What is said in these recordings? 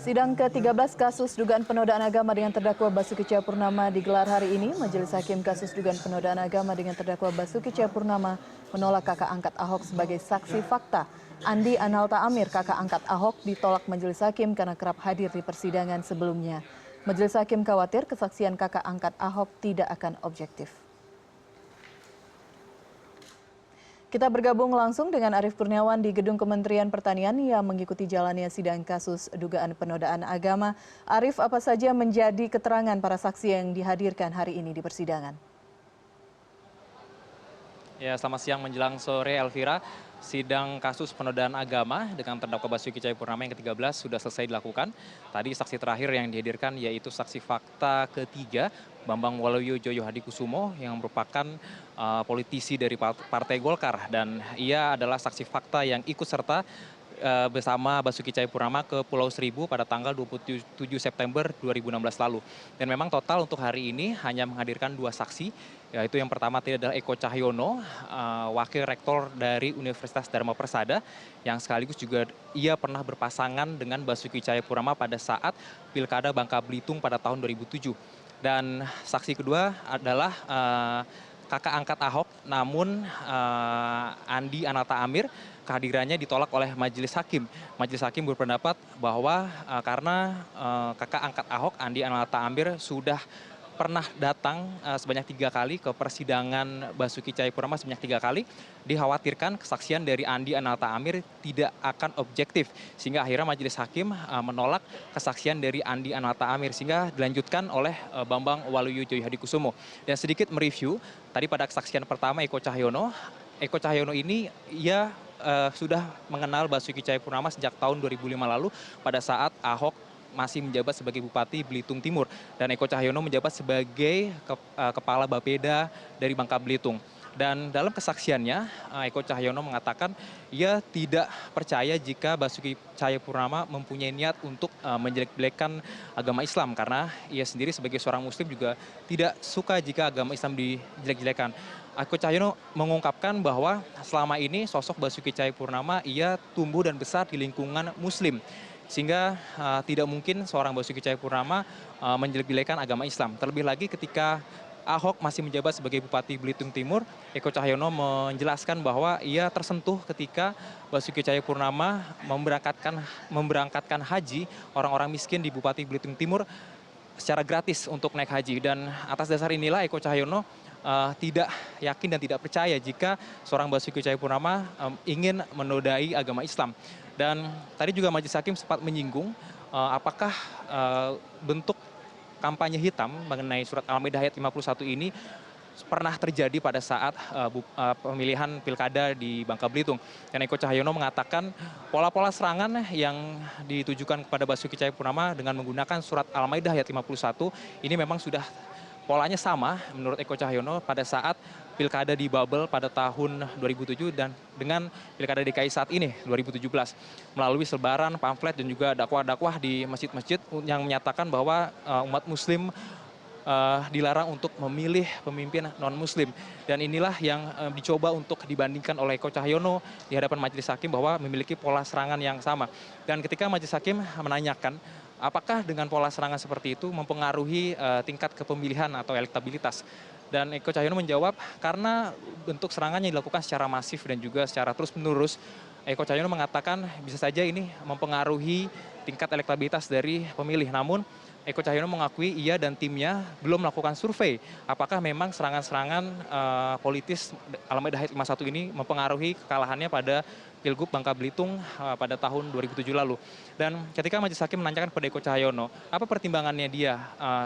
Sidang ke-13 kasus dugaan penodaan agama dengan terdakwa Basuki Cahayapurnama digelar hari ini. Majelis Hakim kasus dugaan penodaan agama dengan terdakwa Basuki Cahayapurnama menolak kakak angkat Ahok sebagai saksi fakta. Andi Analta Amir, kakak angkat Ahok, ditolak Majelis Hakim karena kerap hadir di persidangan sebelumnya. Majelis Hakim khawatir kesaksian kakak angkat Ahok tidak akan objektif. Kita bergabung langsung dengan Arief Kurniawan di Gedung Kementerian Pertanian yang mengikuti jalannya sidang kasus dugaan penodaan agama. Arief, apa saja menjadi keterangan para saksi yang dihadirkan hari ini di persidangan? Ya, selamat siang menjelang sore Elvira. Sidang kasus penodaan agama dengan terdakwa Basuki Cahayapurnama yang ke-13 sudah selesai dilakukan. Tadi saksi terakhir yang dihadirkan yaitu saksi fakta ketiga Bambang Waluyo Hadikusumo yang merupakan politisi dari Partai Golkar, dan ia adalah saksi fakta yang ikut serta bersama Basuki Cahayapurnama ke Pulau Seribu pada tanggal 27 September 2016 lalu. Dan memang total untuk hari ini hanya menghadirkan dua saksi, yaitu yang pertama adalah Eko Cahyono, Wakil Rektor dari Universitas Dharma Persada, yang sekaligus juga ia pernah berpasangan dengan Basuki Cahayapurnama pada saat Pilkada Bangka Belitung pada tahun 2007. Dan saksi kedua adalah kakak angkat Ahok, namun Andi Analta Amir, kehadirannya ditolak oleh Majelis Hakim. Majelis Hakim berpendapat bahwa karena kakak angkat Ahok, Andi Analta Amir, sudah pernah datang sebanyak 3 kali ke persidangan Basuki Cahayapurnama sebanyak 3 kali, dikhawatirkan kesaksian dari Andi Analta Amir tidak akan objektif, sehingga akhirnya Majelis Hakim menolak kesaksian dari Andi Analta Amir, sehingga dilanjutkan oleh Bambang Waluyo Hadikusumo. Dan sedikit mereview, tadi pada kesaksian pertama Eko Cahyono ini ia sudah mengenal Basuki Cahayapurnama sejak tahun 2005 lalu pada saat Ahok masih menjabat sebagai Bupati Belitung Timur, dan Eko Cahyono menjabat sebagai Kepala Bapeda dari Bangka Belitung. Dan dalam kesaksiannya, Eko Cahyono mengatakan ia tidak percaya jika Basuki Cahayapurnama mempunyai niat untuk menjelek-jelekan agama Islam, karena ia sendiri sebagai seorang Muslim juga tidak suka jika agama Islam dijelek-jelekan. Eko Cahyono mengungkapkan bahwa selama ini sosok Basuki Cahayapurnama ia tumbuh dan besar di lingkungan Muslim, sehingga tidak mungkin seorang Basuki Cahayapurnama menjelek-jelekan agama Islam. Terlebih lagi ketika Ahok masih menjabat sebagai Bupati Belitung Timur, Eko Cahyono menjelaskan bahwa ia tersentuh ketika Basuki Cahayapurnama memberangkatkan haji orang-orang miskin di Bupati Belitung Timur secara gratis untuk naik haji. Dan atas dasar inilah Eko Cahyono tidak yakin dan tidak percaya jika seorang Basuki Cahayapurnama ingin menodai agama Islam. Dan tadi juga Majelis Hakim sempat menyinggung apakah bentuk kampanye hitam mengenai surat Al-Maidah ayat 51 ini pernah terjadi pada saat pemilihan pilkada di Bangka Belitung. Dan Eko Cahyono mengatakan pola-pola serangan yang ditujukan kepada Basuki Cahayapurnama dengan menggunakan surat Al-Maidah ayat 51 ini memang sudah polanya sama menurut Eko Cahyono pada saat pilkada di Babel pada tahun 2007 dan dengan pilkada DKI saat ini 2017, melalui selebaran pamflet dan juga dakwah-dakwah di masjid-masjid yang menyatakan bahwa umat Muslim dilarang untuk memilih pemimpin non-Muslim. Dan inilah yang dicoba untuk dibandingkan oleh Eko Cahyono di hadapan Majelis Hakim bahwa memiliki pola serangan yang sama. Dan ketika Majelis Hakim menanyakan apakah dengan pola serangan seperti itu mempengaruhi tingkat kepemilihan atau elektabilitas, dan Eko Cahyono menjawab karena bentuk serangannya dilakukan secara masif dan juga secara terus-menerus, Eko Cahyono mengatakan bisa saja ini mempengaruhi tingkat elektabilitas dari pemilih. Namun Eko Cahyono mengakui ia dan timnya belum melakukan survei apakah memang serangan-serangan politis Al-Maidah ayat 51 ini mempengaruhi kekalahannya pada Pilgub Bangka Belitung pada tahun 2007 lalu. Dan ketika Majelis Hakim menanyakan kepada Eko Cahyono apa pertimbangannya dia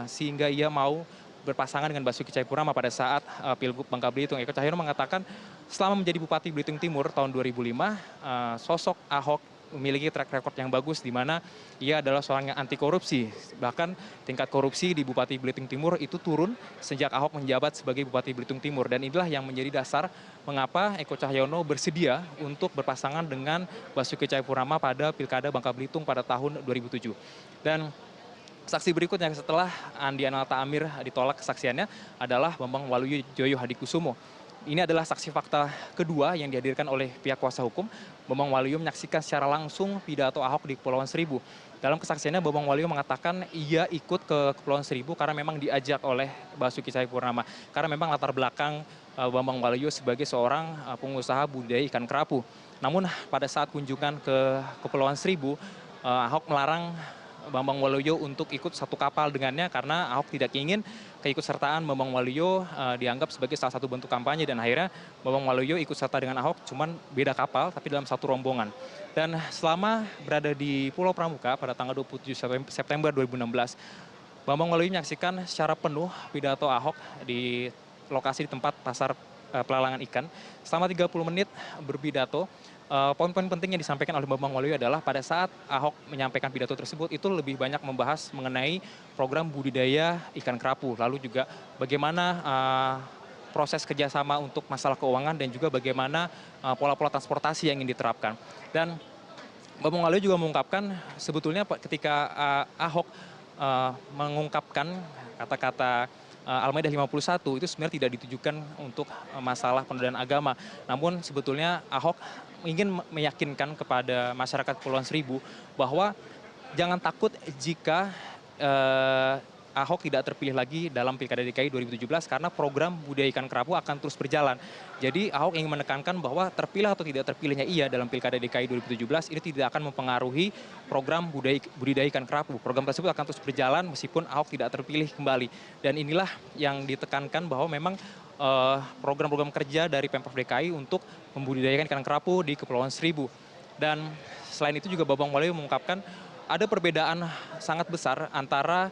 sehingga ia mau berpasangan dengan Basuki Cahayapurnama pada saat Pilgub Bangka Belitung, Eko Cahyono mengatakan selama menjadi Bupati Belitung Timur tahun 2005, sosok Ahok memiliki track record yang bagus di mana ia adalah seorang yang anti korupsi. Bahkan tingkat korupsi di Bupati Belitung Timur itu turun sejak Ahok menjabat sebagai Bupati Belitung Timur. Dan inilah yang menjadi dasar mengapa Eko Cahyono bersedia untuk berpasangan dengan Basuki Cahayapurnama pada Pilkada Bangka Belitung pada tahun 2007. Dan saksi berikutnya setelah Andi Analta Amir ditolak kesaksiannya adalah Bambang Waluyo Hadikusumo. ini adalah saksi fakta kedua yang dihadirkan oleh pihak kuasa hukum. Bambang Waluyo menyaksikan secara langsung pidato Ahok di Kepulauan Seribu. Dalam kesaksiannya Bambang Waluyo mengatakan ia ikut ke Kepulauan Seribu karena memang diajak oleh Basuki Cahayapurnama. Karena memang latar belakang Bambang Waluyo sebagai seorang pengusaha budidaya ikan kerapu. Namun pada saat kunjungan ke Kepulauan Seribu, Ahok melarang Bambang Waluyo untuk ikut satu kapal dengannya karena Ahok tidak ingin keikutsertaan Bambang Waluyo dianggap sebagai salah satu bentuk kampanye, dan akhirnya Bambang Waluyo ikut serta dengan Ahok cuman beda kapal tapi dalam satu rombongan. Dan selama berada di Pulau Pramuka pada tanggal 27 September 2016, Bambang Waluyo menyaksikan secara penuh pidato Ahok di lokasi di tempat pasar pelelangan ikan. Selama 30 menit berpidato, poin-poin penting yang disampaikan oleh Bambang Waluyo adalah pada saat Ahok menyampaikan pidato tersebut itu lebih banyak membahas mengenai program budidaya ikan kerapu, lalu juga bagaimana proses kerjasama untuk masalah keuangan dan juga bagaimana pola-pola transportasi yang ingin diterapkan. Dan Bambang Waluyo juga mengungkapkan sebetulnya ketika Ahok mengungkapkan kata-kata Al-Maidah 51 itu sebenarnya tidak ditujukan untuk masalah penodaan agama. Namun sebetulnya Ahok ingin meyakinkan kepada masyarakat Kepulauan Seribu bahwa jangan takut jika Ahok tidak terpilih lagi dalam Pilkada DKI 2017 karena program budidaya ikan kerapu akan terus berjalan. Jadi Ahok ingin menekankan bahwa terpilih atau tidak terpilihnya ia dalam Pilkada DKI 2017 ini tidak akan mempengaruhi program budidaya ikan kerapu. Program tersebut akan terus berjalan meskipun Ahok tidak terpilih kembali. Dan inilah yang ditekankan bahwa memang program-program kerja dari Pemprov DKI untuk membudidayakan ikan kerapu di Kepulauan Seribu. Dan selain itu juga Bambang Waluyo mengungkapkan ada perbedaan sangat besar antara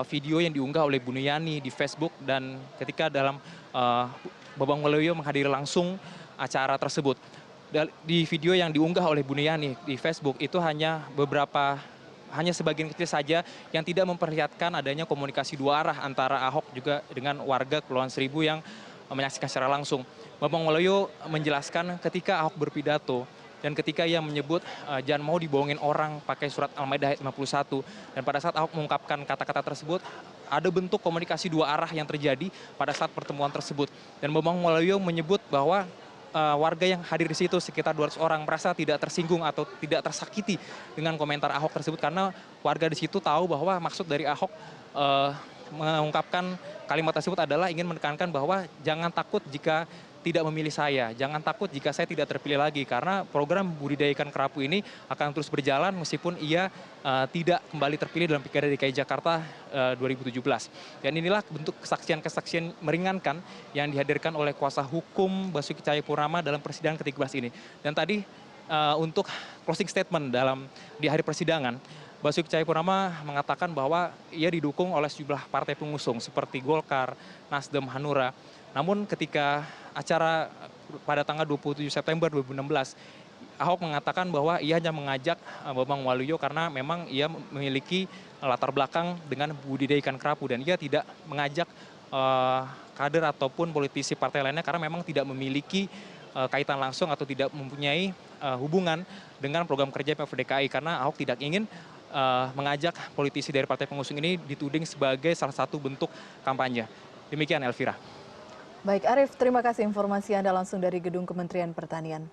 video yang diunggah oleh Bu Nuyani di Facebook dan ketika dalam Bambang Waluyo menghadiri langsung acara tersebut. Di video yang diunggah oleh Bu Nuyani di Facebook itu hanya sebagian kecil saja yang tidak memperlihatkan adanya komunikasi dua arah antara Ahok juga dengan warga Kepulauan Seribu yang menyaksikan secara langsung. Bambang Waluyo menjelaskan ketika Ahok berpidato dan ketika ia menyebut jangan mau dibohongin orang pakai surat Al-Maidah 51. Dan pada saat Ahok mengungkapkan kata-kata tersebut, ada bentuk komunikasi dua arah yang terjadi pada saat pertemuan tersebut. Dan Bambang Waluyo menyebut bahwa warga yang hadir di situ sekitar 200 orang merasa tidak tersinggung atau tidak tersakiti dengan komentar Ahok tersebut karena warga di situ tahu bahwa maksud dari Ahok mengungkapkan kalimat tersebut adalah ingin menekankan bahwa jangan takut jika tidak memilih saya, jangan takut jika saya tidak terpilih lagi karena program budidaya ikan kerapu ini akan terus berjalan meskipun ia tidak kembali terpilih dalam Pilkada DKI Jakarta 2017. Dan inilah bentuk kesaksian-kesaksian meringankan yang dihadirkan oleh kuasa hukum Basuki Cahayapurnama dalam persidangan ke-13 ini. Dan tadi untuk closing statement di hari persidangan, Basuki Cahayapurnama mengatakan bahwa ia didukung oleh sejumlah partai pengusung seperti Golkar, Nasdem, Hanura. Namun ketika acara pada tanggal 27 September 2016, Ahok mengatakan bahwa ia hanya mengajak Bambang Waluyo karena memang ia memiliki latar belakang dengan budidaya ikan kerapu dan ia tidak mengajak kader ataupun politisi partai lainnya karena memang tidak memiliki kaitan langsung atau tidak mempunyai hubungan dengan program kerja Pemprov DKI karena Ahok tidak ingin mengajak politisi dari partai pengusung ini dituding sebagai salah satu bentuk kampanye. Demikian Elvira. Baik Arief, terima kasih informasi Anda langsung dari Gedung Kementerian Pertanian.